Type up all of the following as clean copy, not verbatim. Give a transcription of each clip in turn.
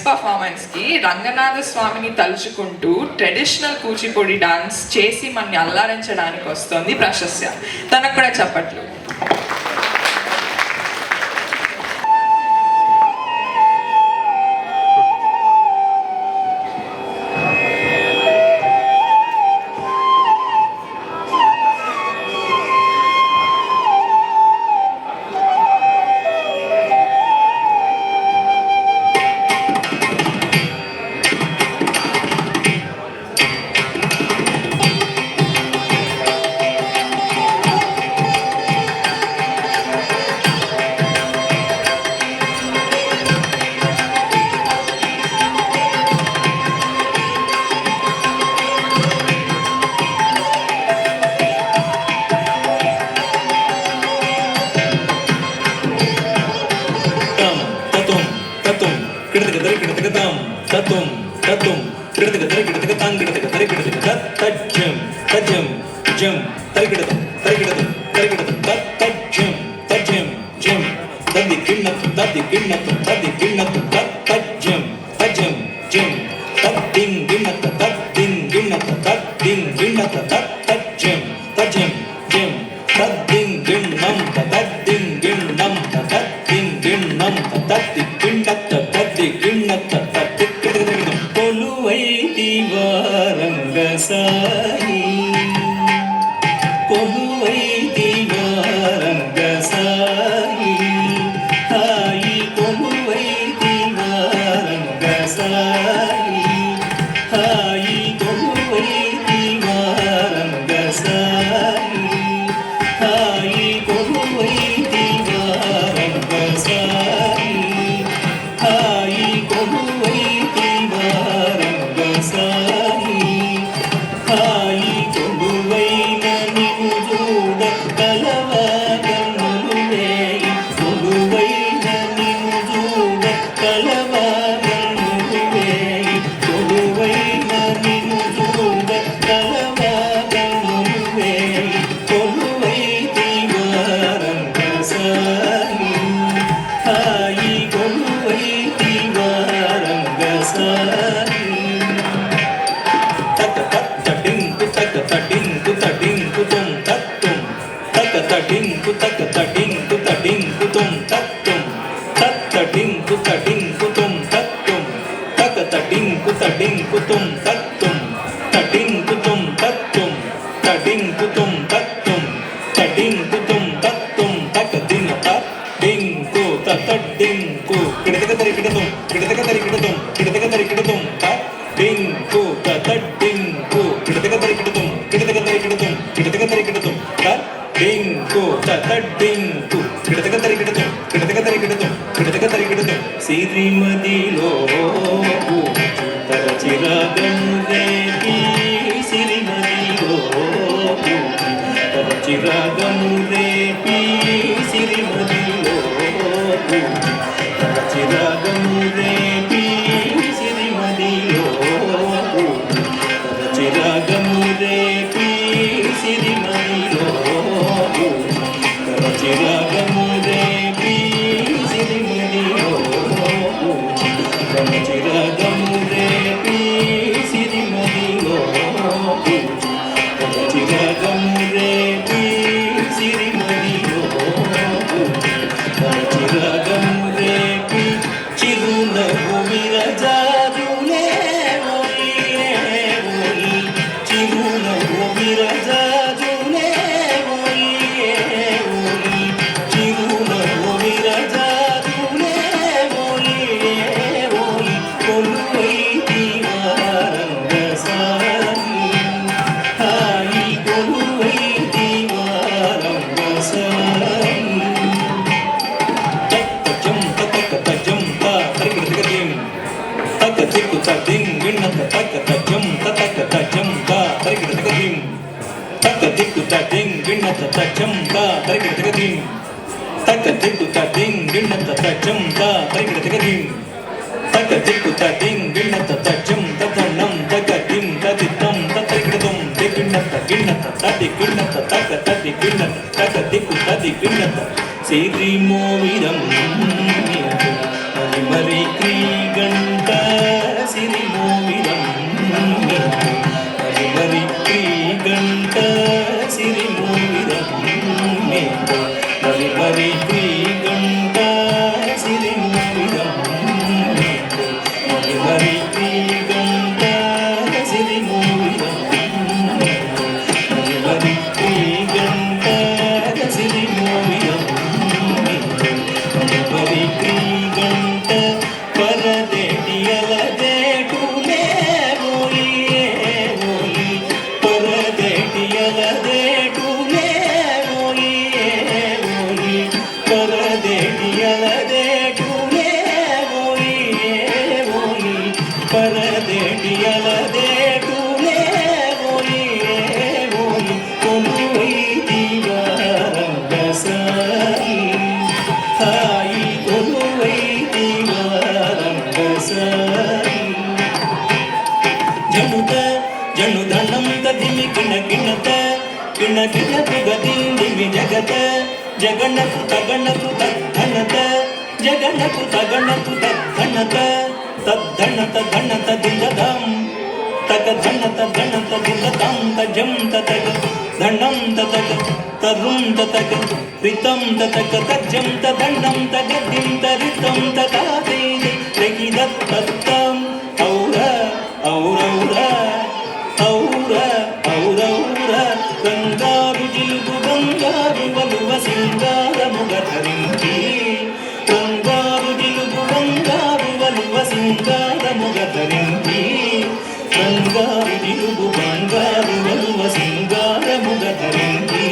పర్ఫార్మెన్స్కి రంగనాథ స్వామిని తలుచుకుంటూ traditional Kuchipudi dance చేసి మనని అల్లారించడానికి వస్తుంది ప్రశస్య. తనకు కూడా చప్పట్లు. Siri Moviram Mari Kri Ganta ಗಿಣಗಿಣಕು ಗದಿಂದಿಮಿ ಜಗತ ಜಗಣಕು ತಗಣಕು ತದ್ದಣತ ಜಗಣಕು ತಗಣಕು ತದ್ದಣತ ತದ್ದಣತ ಧಣತ ದಿಂದದಂ ತಗ ಧಣತ ಧಣತ ದಿಂದದಂ ತಜಂ ತಗ ಧಣಂ ತಗ ತರುಂ ತಗ ರಿತಂ ತಗ ತಜ್ಜಂ ತಣ್ಣಂ ತಗ ದಿಂ ತರಿತಂ ತದಾದೇದೆ ರಗಿದತ್ತಂ ಔರ ಔರೌರ ಔರ ಔರೌರ ರಂಗಾರು ಜಿಲುಗು ಬಂಗಾರು ಬಲುವ ಸಿಂಗಾರ ಮುಗ ಧరించి ರಂಗಾರು ಜಿಲುಗು ಬಂಗಾರು ಬಲುವ ಸಿಂಗಾರ ಮುಗ ಧరించి ರಂಗಾರು ಜಿಲುಗು ಬಂಗಾರು ಬಲುವ ಸಿಂಗಾರ ಮುಗ ಧరించి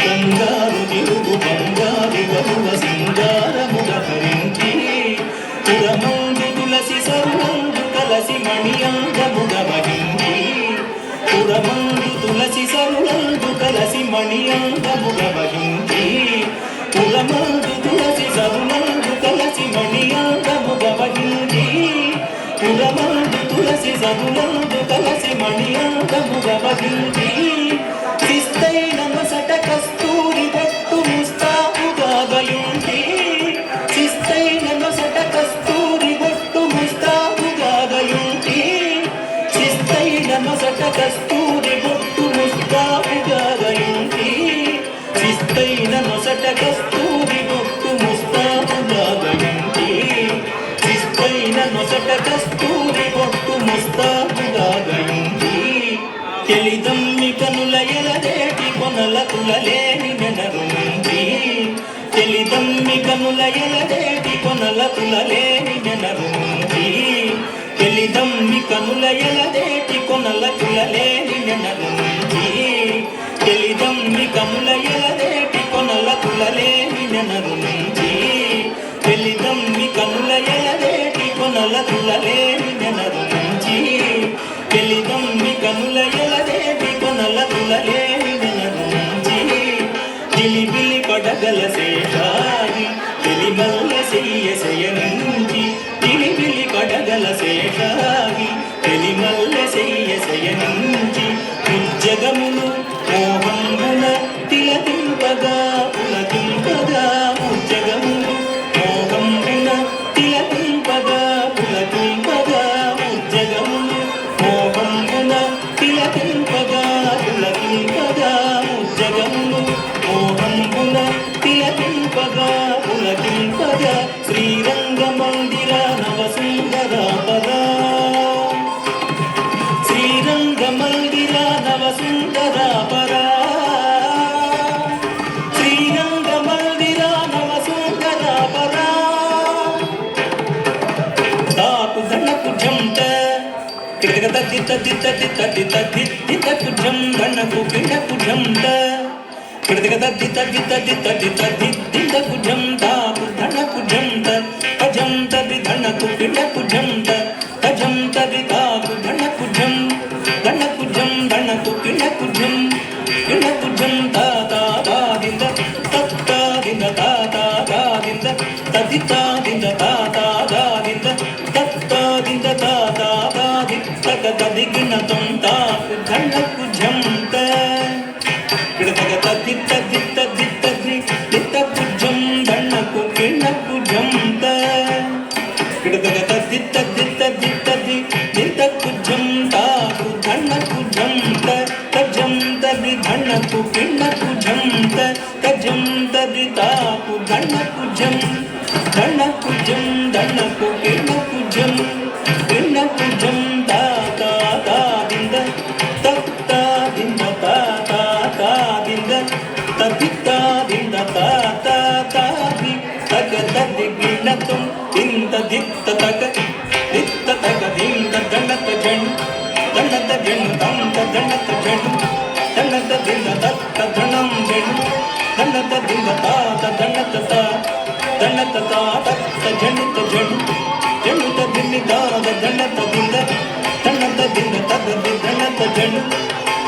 ರಂಗಾರು ಜಿಲುಗು ಬಂಗಾರು ಬಲುವ ಸಿಂಗಾರ ಮುಗ ಧరించి ಪುರಮಂದು ತುಳಸಿ ಸರುವಂದು ಕಲಸಿ ಮಣಿಯಂಗ ಮುಗ ಬಹಿಂದಿ ಪುರಮಂದು ತುಳಸಿ ಸರುವಂದು ಕಲಸಿ ಮಣಿಯಂಗ ಮುಗ ಬಹಿಂದಿ ಪುರಮಂದು ತುಳಸಿ ಸರುವಂದು ಕಲಸಿ ಮಣಿಯಂಗ ಮುಗ ಬಹಿಂದಿ ಪುರಮಂದು ತುಳಸಿ ಸರುವಂದು ಕಲಸಿ ಮಣಿಯಂಗ ಮುಗ ಬಹಿಂದಿ ಶಿಸ್ತೈನ ನೊಸಟ ಕಸ್ತೂರಿ ಬಟ್ಟು ಮುಸ್ತಾಹುಗಾಗಯುಂದಿ ಶಿಸ್ತೈನ ನೊಸಟ ಕಸ್ತೂರಿ ಬಟ್ಟು ಮುಸ್ತಾಹುಗಾಗಯುಂದಿ ಶಿಸ್ತೈನ ನೊಸಟ ಕಸ್ತೂರಿ ಬಟ್ಟು ಮುಸ್ತಾಹುಗಾಗಯುಂದಿ ಶಿಸ್ತೈನ ನೊಸಟ ಕಸ್ತೂರಿ ಬಟ್ಟು ಮುಸ್ತಾಹುಗಾಗಯುಂದಿ ಶಿಸ್ತೈನ ನೊಸಟ ಕಸ್ತೂರಿ ಬಟ್ಟು ಮುಸ್ತಾಹುಗಾಗಯುಂದಿ తెలిదమ్మి కనుల ఎలదేటి కొనల తులలేని నెనరుంది తెలిదమ్మి కనుల ఎలదేటి కొనల తులలేని నెనరుంది తెలిదమ్మి కనుల ఎలదేటి కొనల తులలేని నెనరుంది తెలిదమ్మి కనుల ఎలదేటి కొనల తులలేని నెనరుంది తెలిదమ్మి కనుల ఎలదేటి కొనల తులలేని నెనరుంది తెలిదమ్మి కనుల ఎలదేటి కొనల తులలేని నెనరుంది జిలిబిలి పడగల శేషాగి తెలిమల్ల సెయ్య శయనించి జిలిబిలి పడగల శేషాగి తెలిమల్ల సెయ్య శయనించి ఉజ్జగములు మోహంబున తిలకింపగా పులకింపగా ఉజ్జగములు మోహంబున తిలకింపగా పులకింపగా ఉజ్జగములు మోహంబున తిలకింపగా పులకింపగా ఉజ్జగములు మోహంబున తిలకింపగా పులకింపగా శ్రీరంగ మందిర నవసుందరాపరా శ్రీరంగ మందిర నవసుందరాపరా శ్రీరంగ మందిర నవసుందరాపరా తాకు ధనకు జంట కిడక తది తది తది తది తది తితకు జం ధనకు కిడకు జంట కిడక తది తది తది తది తది తితకు జం తాకు ధనకు జంట అజం తది ధనకు కిడకు జంట అజం తది తాకు ధనకు జం ధనకు జం ధనకు కిడకు జం కిడకు జం తా తా తా దింద తత్తా దింద తా తా తా దింద తది తా దింద తా తా తా దింద తత్తా దింద తా తా తా దిత్తక తది గిణతం తాకు ధనకు జంత కిడతక తది తది తది తది దిత్తకు జం ధనకు కిడకు జంత కిడతక తది తది తది తది దిత్తకు జం తాకు ధనకు జంత తజం తది ధనకు కిడకు జంత తజం తది తాకు ధనకు జం ధనకు జం ధనకు కిడకు జం కిడకు జం తా తా తా దింద తత్తా దింద తా తా తా దింద తదిత్తా దింద తా తా తా ది తగ తది గిణతం దింద దిత్త తగ దిత్త తగ దింద దండత జన్ దండత జన్ దంత దండత జన్ దండత దింద తత్త ధనం జన్ దండత దింద తాత దండత తా దండత తా తత్త జనిత జన్ జనుత దిన్ని దాద దండత దింద దండత దింద తద దండత జన్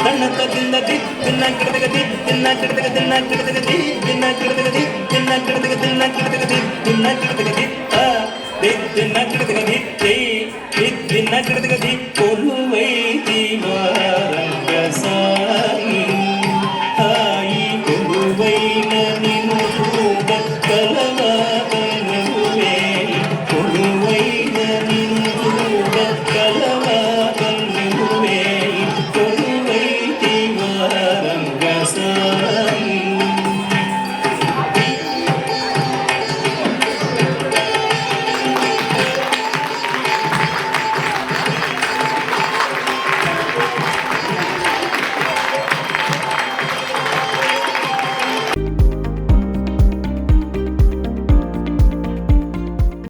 దండత దింద దిన్న కిడతక దిన్న కిడతక దిన్న కిడతక దిన్న కిడతక దిన్న కిడతక దిన్న కిడతక దిన్న కిడతక దిత్త దిన్న కిడతక దిత్తి దిన్న కిడతక